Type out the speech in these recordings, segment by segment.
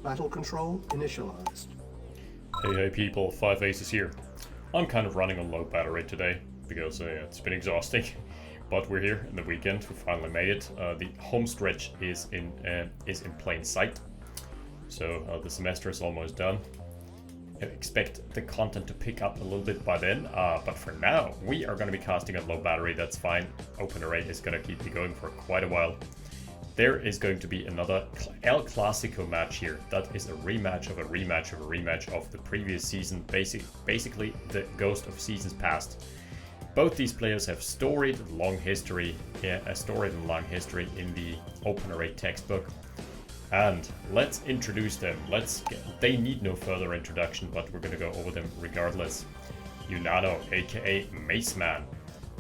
Battle control initialized. Hey people, 5 Aces here. I'm kind of running on low battery today because it's been exhausting, but we're here in the weekend. We finally made it. The home stretch is in plain sight, so the semester is almost done. I expect the content to pick up a little bit by then, but for now we are going to be casting on low battery. That's fine. OpenRA is going to keep me going for quite a while. There is going to be another El Clasico match here. That is a rematch of a rematch of a rematch of the previous season, basically the ghost of seasons past. Both these players have a storied and long history in the OpenRA textbook. And let's introduce them. They need no further introduction, but we're going to go over them regardless. Unano, aka Maceman,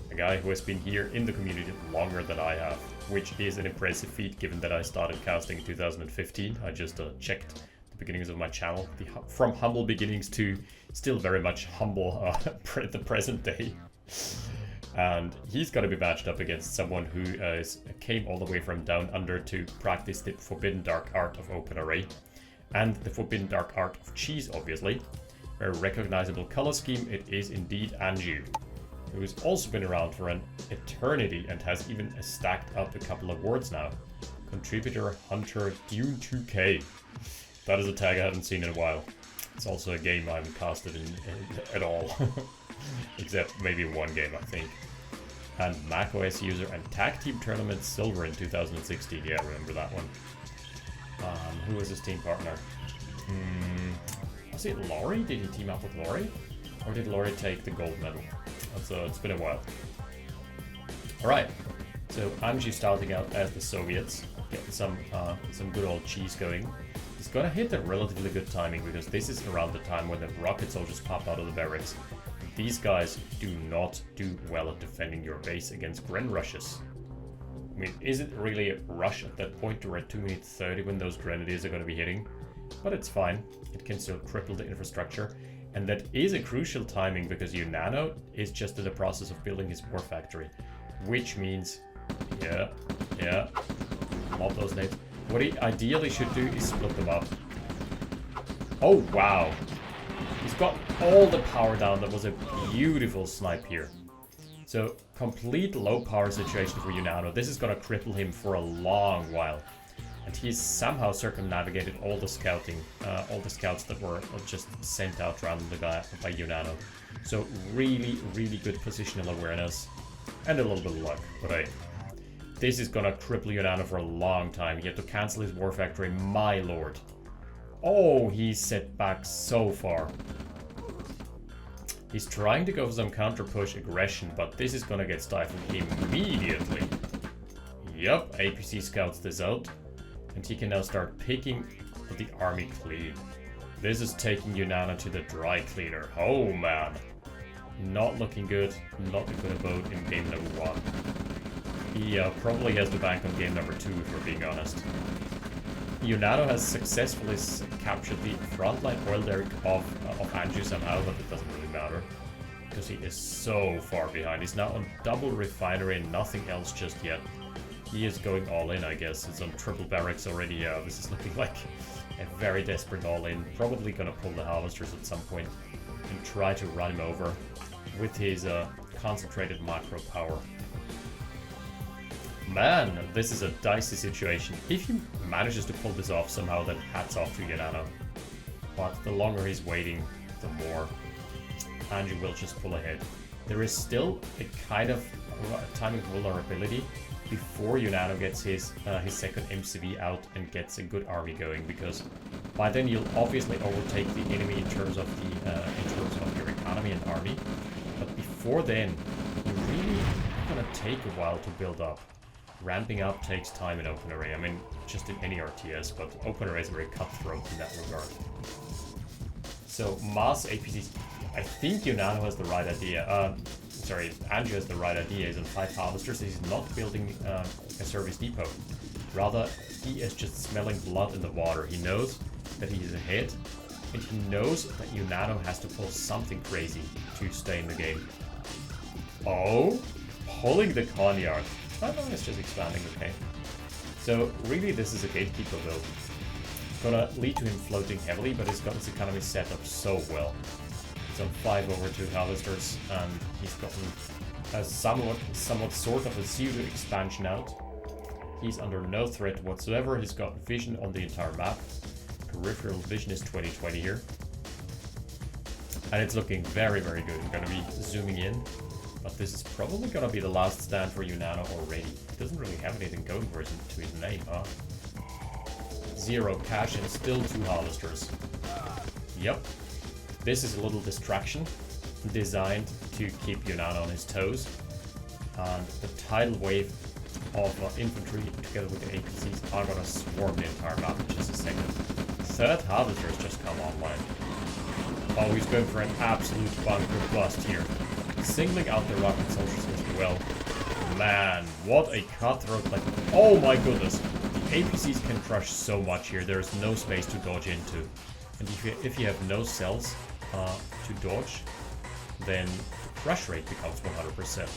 a guy who has been here in the community longer than I have, which is an impressive feat given that I started casting in 2015. I just checked the beginnings of my channel, from humble beginnings to still very much humble the present day. And he's going to be matched up against someone who came all the way from down under to practice the forbidden dark art of OpenRA and the forbidden dark art of cheese, obviously. Very recognizable color scheme, it is indeed Anjew, who's also been around for an eternity and has even stacked up a couple of awards now. Contributor Hunter Dune 2K. That is a tag I haven't seen in a while. It's also a game I haven't casted in at all. Except maybe one game, I think. And macOS user and tag team tournament silver in 2016. Yeah, I remember that one. Who was his team partner? Was it Laurie? Did he team up with Laurie? Or did Laurie take the gold medal? So it's been a while. Alright, so Anjew starting out as the Soviets, getting some good old cheese going. He's gonna hit a relatively good timing because this is around the time when the rocket soldiers pop out of the barracks. These guys do not do well at defending your base against Gren rushes. I mean, is it really a rush at that point? We're at 2 minutes 30 when those grenadiers are going to be hitting. But it's fine. It can still cripple the infrastructure. And that is a crucial timing because Unano is just in the process of building his war factory. Which means, yeah, love those names. What he ideally should do is split them up. Oh, wow. He's got all the power down. That was a beautiful snipe here. So, complete low power situation for Unano. This is going to cripple him for a long while. And he's somehow circumnavigated all the scouts that were just sent out around the guy by Unano. So, really, really good positional awareness. And a little bit of luck. But hey, this is going to cripple Unano for a long time. He had to cancel his war factory, my lord. Oh, he's set back so far. He's trying to go for some counter push aggression, but this is gonna get stifled immediately. Yup, APC scouts this out, and he can now start picking the army clean. This is taking Unano to the dry cleaner. Oh man. Not looking good, not a good abode in game number 1. He probably has the bank on game number 2 if we're being honest. Unano has successfully captured the frontline oil derrick of Anjew somehow, but it doesn't really matter because he is so far behind. He's now on double refinery and nothing else just yet. He is going all in, I guess. It's on triple barracks already. This is looking like a very desperate all in. Probably gonna pull the harvesters at some point and try to run him over with his concentrated macro power. Man, this is a dicey situation. If he manages to pull this off somehow, then hats off to Unano. But the longer he's waiting, the more Anjew will just pull ahead. There is still a kind of timing vulnerability before Unano gets his second MCV out and gets a good army going, because by then you'll obviously overtake the enemy in terms of your economy and army. But before then, you're really gonna take a while to build up. Ramping up takes time in OpenRA. I mean, just in any RTS, but OpenRA is very cutthroat in that regard. So, mass APCs. I think Unano has the right idea. Anjew has the right idea. He's on 5 harvesters. He's not building a service depot. Rather, he is just smelling blood in the water. He knows that he is ahead, and he knows that Unano has to pull something crazy to stay in the game. Oh, pulling the Conyard. Oh no, it's just expanding, okay. So really this is a gatekeeper build. gonna lead to him floating heavily, but he's got his economy set up so well. He's on 5 over 2 harvesters, and he's gotten a somewhat sort of a pseudo expansion out. He's under no threat whatsoever. He's got vision on the entire map. Peripheral vision is 20/20 here. And it's looking very, very good. I'm going to be zooming in. But this is probably going to be the last stand for Unano already. He doesn't really have anything going for to his name, huh? 0 cash and still 2 harvesters. Yep. This is a little distraction designed to keep Unano on his toes. And the tidal wave of infantry together with the APCs are gonna swarm the entire map in just a second. Third harvester has just come online. Oh, he's going for an absolute bunker bust here. Singling out the rocket soldiers as well. Man, what a cutthroat. Like, oh my goodness. The APCs can crush so much here. There is no space to dodge into. And if you have no cells to dodge, then the crush rate becomes 100%.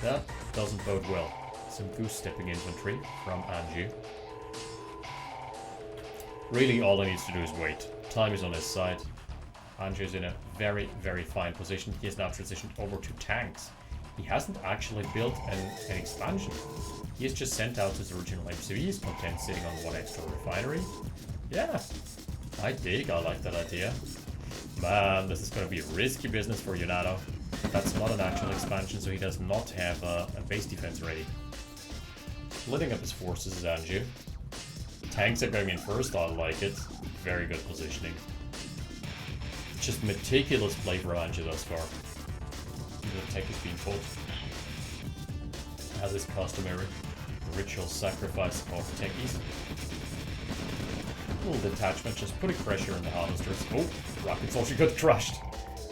That doesn't bode well. Some goose-stepping infantry from Anjew. Really, all he needs to do is wait. Time is on his side. Anjew is in a very, very fine position. He has now transitioned over to tanks. He hasn't actually built an expansion. He has just sent out his original MCV. He's content sitting on 1 extra refinery. Yeah, I like that idea. Man, this is going to be risky business for Unano. That's not an actual expansion, so he does not have a base defense ready. Splitting up his forces is Anjew. Tanks are going in first, I like it. Very good positioning. Just meticulous play for Anjew thus far. The tech is being pulled. As is customary, ritual sacrifice of techies. Little detachment, just putting pressure on the harvesters. Oh, rocket soldier got crushed.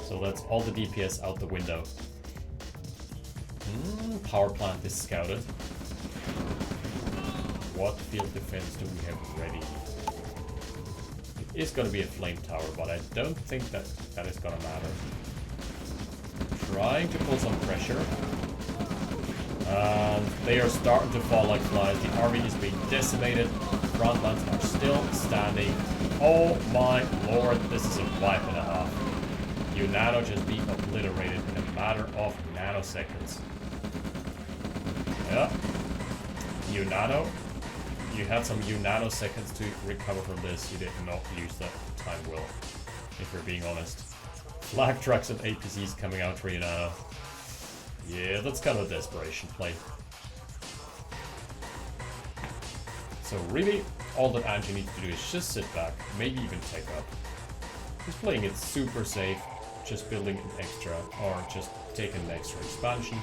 So that's all the DPS out the window. Power plant is scouted. What field defense do we have ready? It is going to be a flame tower, but I don't think that is going to matter. Trying to pull some pressure. And they are starting to fall like flies. The army is being decimated. Front lines are still standing. Oh my lord, this is a wipe and a half. Unano just being obliterated in a matter of nanoseconds. Yeah. Unano, you had some Unano-seconds to recover from this. You did not use that time well, if we're being honest. Flag trucks and APCs coming out for Unano. Yeah, that's kind of a desperation play. So really, all that Anjew needs to do is just sit back, maybe even take up. He's playing it super safe, just building an extra, or just taking an extra expansion,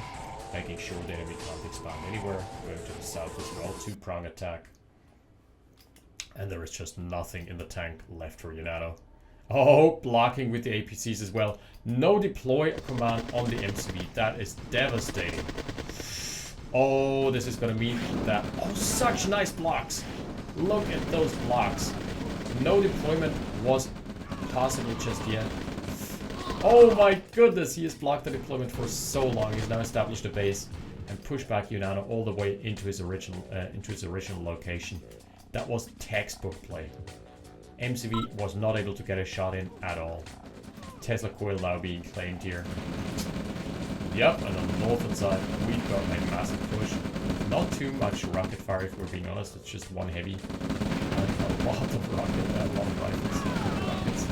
making sure the enemy can't expand anywhere, going to the south as well, 2-prong attack. And there is just nothing in the tank left for Unano. Oh, blocking with the APCs as well. No deploy command on the MCV. That is devastating. Oh, this is going to mean that... Oh, such nice blocks. Look at those blocks. No deployment was possible just yet. Oh my goodness, he has blocked the deployment for so long. He's now established a base and pushed back Unano all the way into his original location. That was textbook play. MCV was not able to get a shot in at all. Tesla coil now being claimed here. Yep, and on the northern side, we've got a massive push. Not too much rocket fire, if we're being honest. It's just one heavy and a lot of rifles, rockets.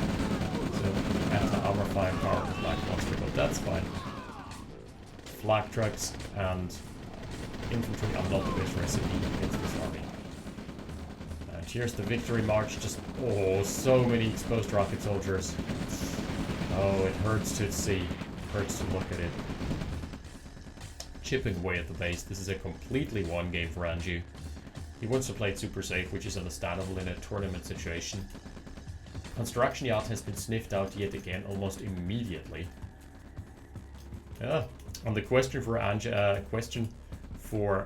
So anti-armor firepower is lackluster, but that's fine. Flak trucks and infantry are not the best recipe against this army. And here's the victory march. Just so many exposed rocket soldiers. Oh, it hurts to see. Hurts to look at it. Chipping away at the base. This is a completely one game for Anjew. He wants to play it super safe, which is understandable in a tournament situation. Construction yard has been sniffed out yet again, almost immediately. Yeah. And the question for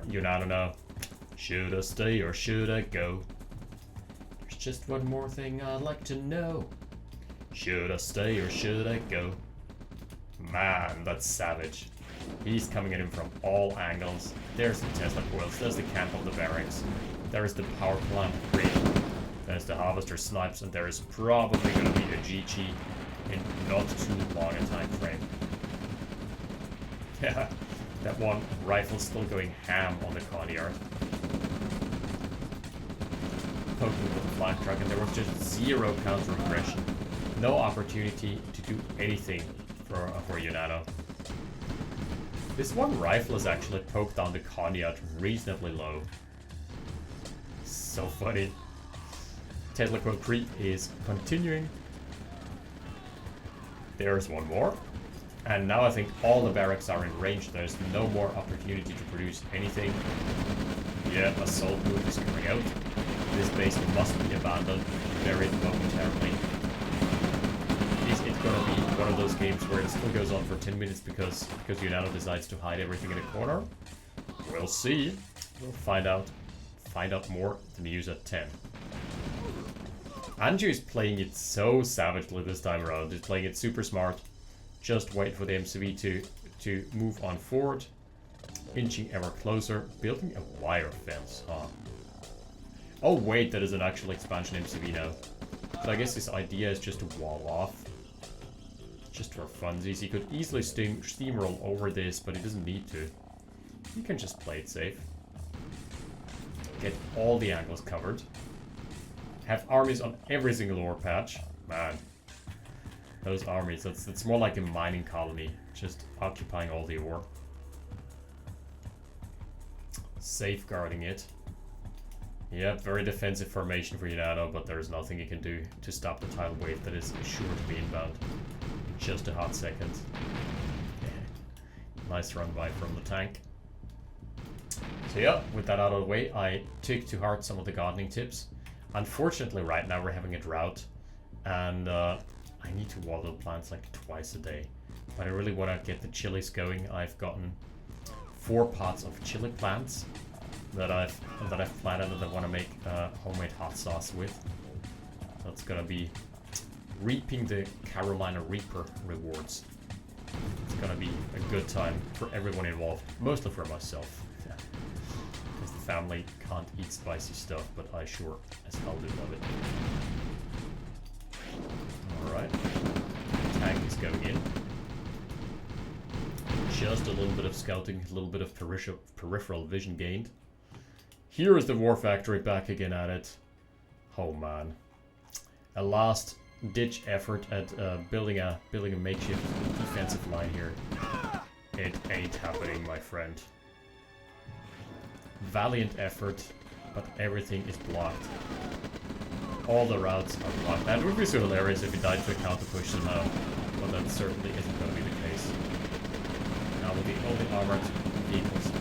Unano now: should I stay or should I go? There's just one more thing I'd like to know. Should I stay or should I go? Man, that's savage. He's coming at him from all angles. There's the Tesla coils, there's the camp of the barracks. There is the power plant grid. as the harvester snipes, and there is probably going to be a GG in not too long a time frame. Yeah, that one rifle still going ham on the Coneyard. Poking with the flak truck, and there was just zero counter aggression. No opportunity to do anything for Unano. This one rifle is actually poked down the Coneyard reasonably low. So funny. Telecode creep is continuing. There's one more. And now I think all the barracks are in range. There's no more opportunity to produce anything. Yeah, assault move is coming out. This base must be abandoned very momentarily. Is it gonna be one of those games where it still goes on for 10 minutes because Unano decides to hide everything in a corner? We'll see. We'll find out more in the news at 10. Anjew is playing it so savagely this time around. He's playing it super smart. Just wait for the MCV to move on forward. Inching ever closer. Building a wire fence, huh? Oh wait, that is an actual expansion MCV now. So I guess his idea is just to wall off. Just for funsies. He could easily steamroll over this, but he doesn't need to. He can just play it safe. Get all the angles covered. Have armies on every single ore patch. Man. Those armies, that's more like a mining colony. Just occupying all the ore. Safeguarding it. Yep, very defensive formation for Unano, but there's nothing he can do to stop the tidal wave that is sure to be inbound. Just a hot second. Nice run by from the tank. So yeah, with that out of the way, I took to heart some of the gardening tips. Unfortunately, right now we're having a drought, and I need to water the plants like twice a day. But I really want to get the chilies going. I've gotten 4 pots of chili plants that I've planted and I want to make homemade hot sauce with. That's gonna be reaping the Carolina Reaper rewards. It's gonna be a good time for everyone involved, mostly for myself. Because the family can't eat spicy stuff, but I sure as hell do love it. Alright. Tank is going in. Just a little bit of scouting, a little bit of peripheral vision gained. Here is the War Factory back again at it. Oh man. A last ditch effort at building a makeshift defensive line here. It ain't happening, my friend. Valiant effort, but everything is blocked. All the routes are blocked. That would be so hilarious if he died to a counter push somehow, but that certainly isn't going to be the case. Now with the only armored vehicles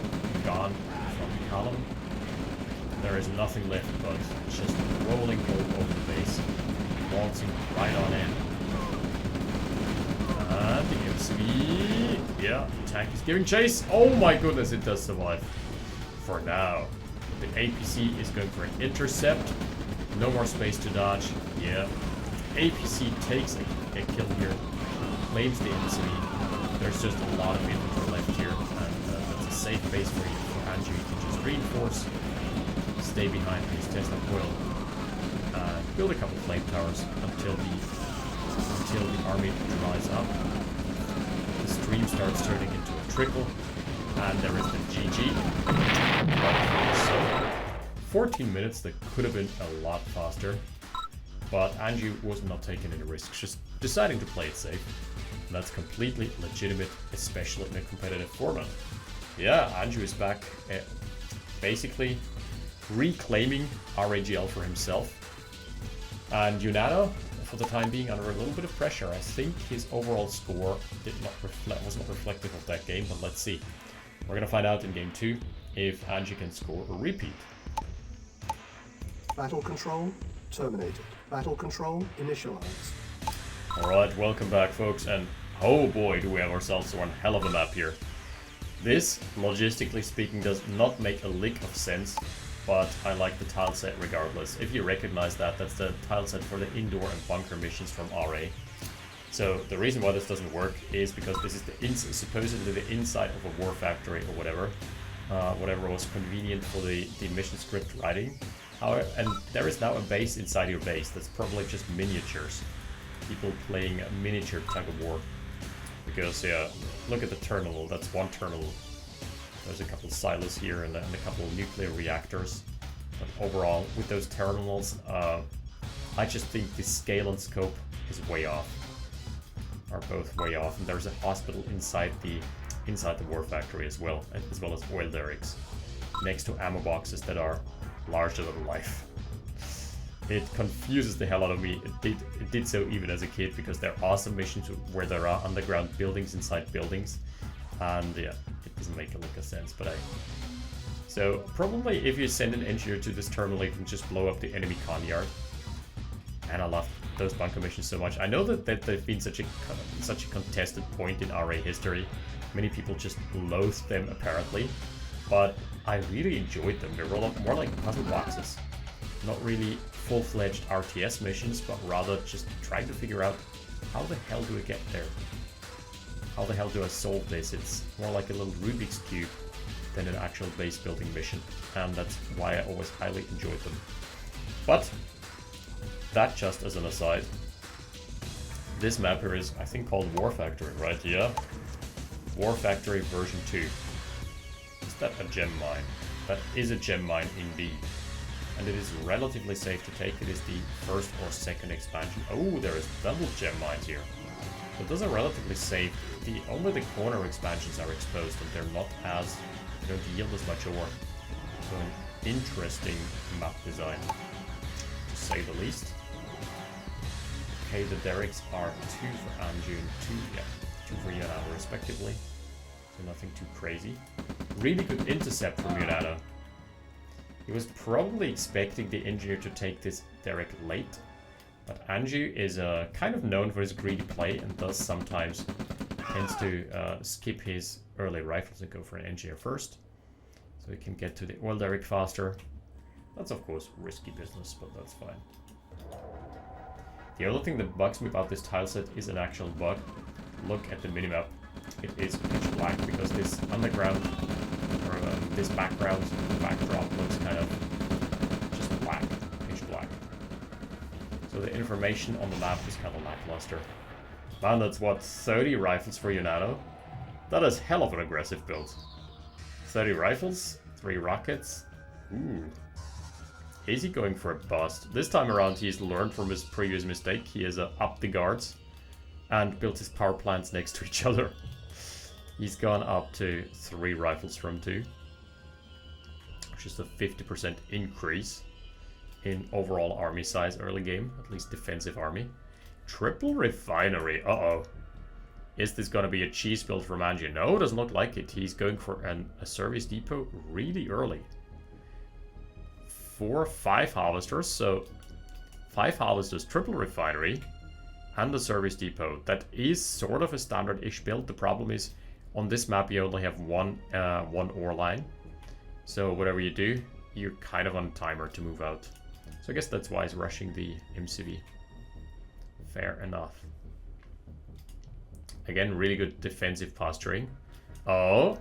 gone from the column, there is nothing left but just rolling all over the base, waltzing right on in. And the MCV, yeah, the tank is giving chase. Oh my goodness, it does survive. For now, the APC is going for an intercept. No more space to dodge. Yeah, APC takes a kill here, claims the MCV. There's just a lot of inventory left here, and that's a safe base for Anjew. You can just reinforce, stay behind his Tesla coil, build a couple flame towers until the army dries up. The stream starts turning into a trickle, and there is the GG. So 14 minutes, that could have been a lot faster, but Anjew was not taking any risks, just deciding to play it safe. And that's completely legitimate, especially in a competitive format. Yeah, Anjew is back, basically reclaiming RAGL for himself. And Unano, for the time being, under a little bit of pressure. I think his overall score was not reflective of that game, but let's see. We're gonna find out in game 2 if Anjew can score a repeat. Battle control terminated. Battle control initialized. Alright, welcome back folks, and oh boy do we have ourselves one hell of a map here. This, logistically speaking, does not make a lick of sense, but I like the tile set regardless. If you recognize that, that's the tile set for the indoor and bunker missions from RA. So the reason why this doesn't work is because this is supposedly the inside of a war factory or whatever. Whatever was convenient for the mission script writing. And there is now a base inside your base that's probably just miniatures. People playing a miniature tug of war. Because, yeah, look at the terminal. That's one terminal. There's a couple silos here and a couple of nuclear reactors. But overall, with those terminals, I just think the scale and scope is way off. Are both way off. And there's a hospital inside the war factory as well as oil derricks, next to ammo boxes that are larger than life. It confuses the hell out of me. It did so even as a kid, because there are some missions where there are underground buildings inside buildings, and yeah, it doesn't make a lick of sense. But so probably if you send an engineer to this terminal, you can just blow up the enemy con yard. And I love those bunker missions so much. I know that they've been such a contested point in RA history. Many people just loathe them apparently, but I really enjoyed them. They were more like puzzle boxes. Not really full-fledged RTS missions, but rather just trying to figure out how the hell do I get there? How the hell do I solve this? It's more like a little Rubik's Cube than an actual base building mission, and that's why I always highly enjoyed them. But that just as an aside, this map here is, I think, called War Factory, right? Yeah. War Factory version 2. Is that a gem mine? That is a gem mine indeed. And it is relatively safe to take. It is the first or second expansion. Oh, there is double gem mines here. So those are relatively safe. Only the corner expansions are exposed, and they're not as, they don't yield as much ore. So an interesting map design, to say the least. Okay, the derricks are 2 for Anjew and 2 for Unano respectively. So nothing too crazy. Really good intercept from Unano. He was probably expecting the engineer to take this derrick late, but Anjew is kind of known for his greedy play and thus sometimes tends to skip his early rifles and go for an engineer first, so he can get to the oil derrick faster. That's of course risky business, but that's fine. The other thing that bugs me about this tileset is an actual bug. Look at the minimap. It is pitch black because this underground, or this background, backdrop looks kind of just black, pitch black. So the information on the map is kind of lackluster. Man, that's what, 30 rifles for Unano? That is hell of an aggressive build. 30 rifles, 3 rockets. Ooh. Is he going for a bust? This time around he's learned from his previous mistake. He has upped the guards and built his power plants next to each other. He's gone up to 3 rifles from 2, which is a 50% increase in overall army size early game, at least defensive army. Triple refinery, uh-oh. Is this gonna be a cheese build from Anjew? No, it doesn't look like it. He's going for a service depot really early. 5 harvesters, so 5 harvesters, triple refinery, and a service depot. That is sort of a standard-ish build. The problem is, on this map you only have one ore line. So whatever you do, you're kind of on a timer to move out. So I guess that's why he's rushing the MCV. Fair enough. Again, really good defensive posturing. Oh!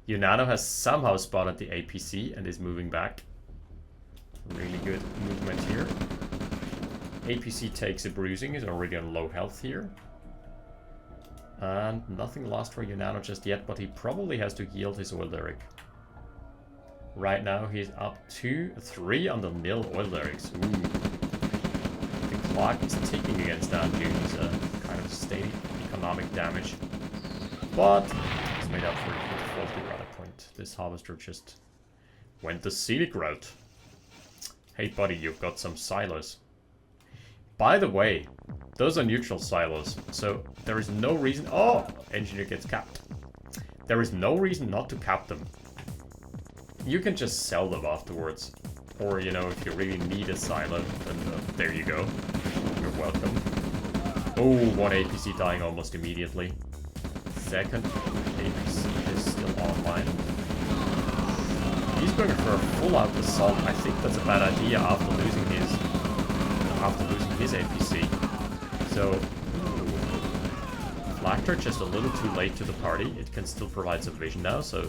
Unano has somehow spotted the APC and is moving back. Really good movement here. APC takes a bruising, is already on low health here. And nothing lost for Unano just yet, but he probably has to yield his oil derrick. Right now he's up 3 on the nil oil derricks. Ooh. The clock is ticking against Anjew. He's kind of stating economic damage. But he's made up for it with a faulty rudder point. This harvester just went the scenic route. Hey buddy, you've got some silos. By the way, those are neutral silos, so there is no reason... Oh! Engineer gets capped. There is no reason not to cap them. You can just sell them afterwards. Or, you know, if you really need a silo, then there you go. You're welcome. Oh, one APC dying almost immediately. Second APC is still online. He's going for a full-out assault. I think that's a bad idea after losing his APC. So, Flactor just a little too late to the party. It can still provide some vision now, so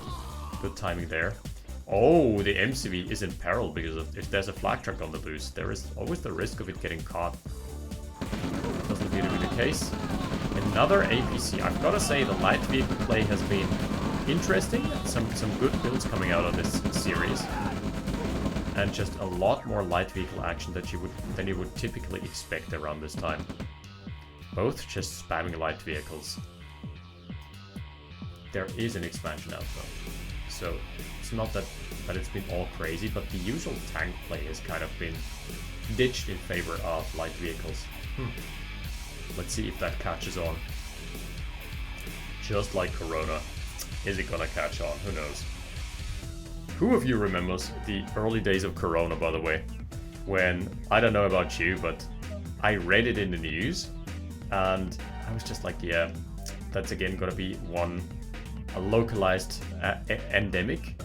good timing there. Oh, the MCV is in peril because if there's a flak truck on the boost, there is always the risk of it getting caught. Doesn't appear to be the case. Another APC. I've got to say the light vehicle play has been interesting. Some good builds coming out of this series. And just a lot more light vehicle action than you would typically expect around this time. Both just spamming light vehicles. There is an expansion out though. So it's not that it's been all crazy, but the usual tank play has kind of been ditched in favor of light vehicles. Let's see if that catches on. Just like Corona. Is it gonna catch on? Who knows? Who of you remembers the early days of Corona, by the way? When, I don't know about you, but I read it in the news and I was just like, yeah, that's again gonna be a localized endemic.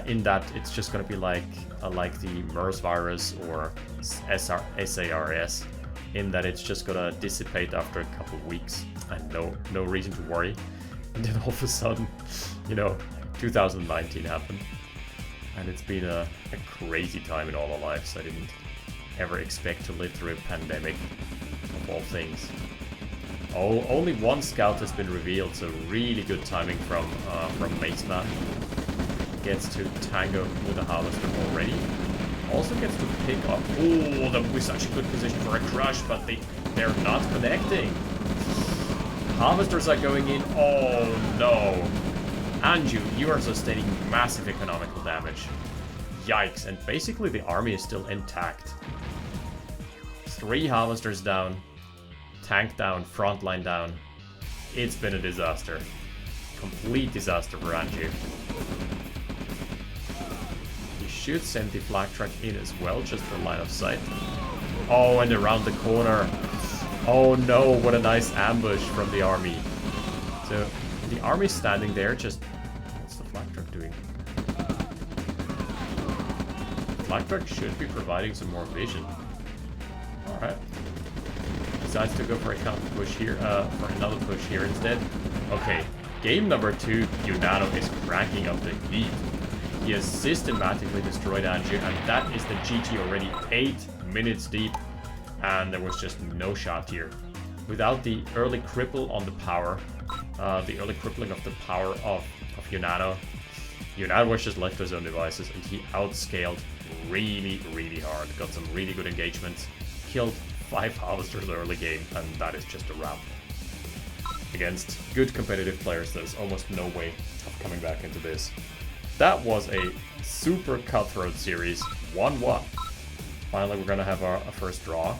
In that it's just gonna be like the MERS virus or SARS, in that it's just gonna dissipate after a couple of weeks and no reason to worry. And then all of a sudden, 2019 happened, and it's been a crazy time in all our lives. I didn't ever expect to live through a pandemic, of all things. Oh, only one scout has been revealed, so really good timing from Maceman. Gets to tango with the harvester already. Also gets to pick up. Oh, that would be such a good position for a crush, but they're not connecting. Harvesters are going in. Oh no. Anjew, you are sustaining massive economical damage. Yikes, and basically the army is still intact. 3 harvesters down. Tank down, frontline down. It's been a disaster. Complete disaster for Anjew. You should send the flak truck in as well, just for line of sight. Oh, and around the corner. Oh no, what a nice ambush from the army. So, the army's standing there, just... What's the flak truck doing? The flak truck should be providing some more vision. Alright. Decides to go for a counter push here, for another push here instead. Okay, game number 2, Unano is cracking up the heat. He has systematically destroyed Anjew, and that is the GT already 8 minutes deep. And there was just no shot here. Without the early cripple on the power, the early crippling of the power of Unano, Unano was just left to his own devices, and he outscaled really, really hard. Got some really good engagements, killed 5 harvesters early game, and that is just a wrap. Against good competitive players, there's almost no way of coming back into this. That was a super cutthroat series, 1-1. Finally, we're gonna have our first draw.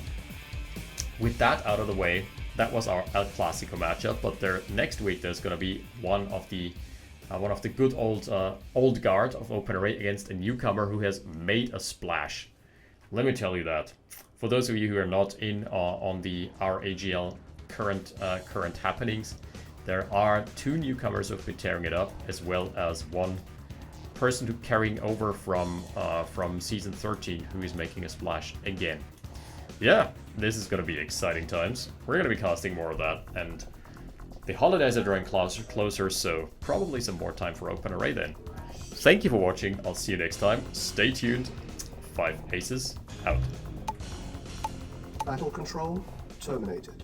With that out of the way, that was our El Clasico matchup. But next week there's gonna be one of the good old guard of OpenRA against a newcomer who has made a splash. Let me tell you that. For those of you who are not in on the RAGL current happenings, there are 2 newcomers who've been tearing it up, as well as one person who carrying over from season 13 who is making a splash again. Yeah, this is going to be exciting times. We're going to be casting more of that, and the holidays are drawing closer, so probably some more time for OpenRA then. Thank you for watching. I'll see you next time. Stay tuned. 5 Aces out. Battle control terminated.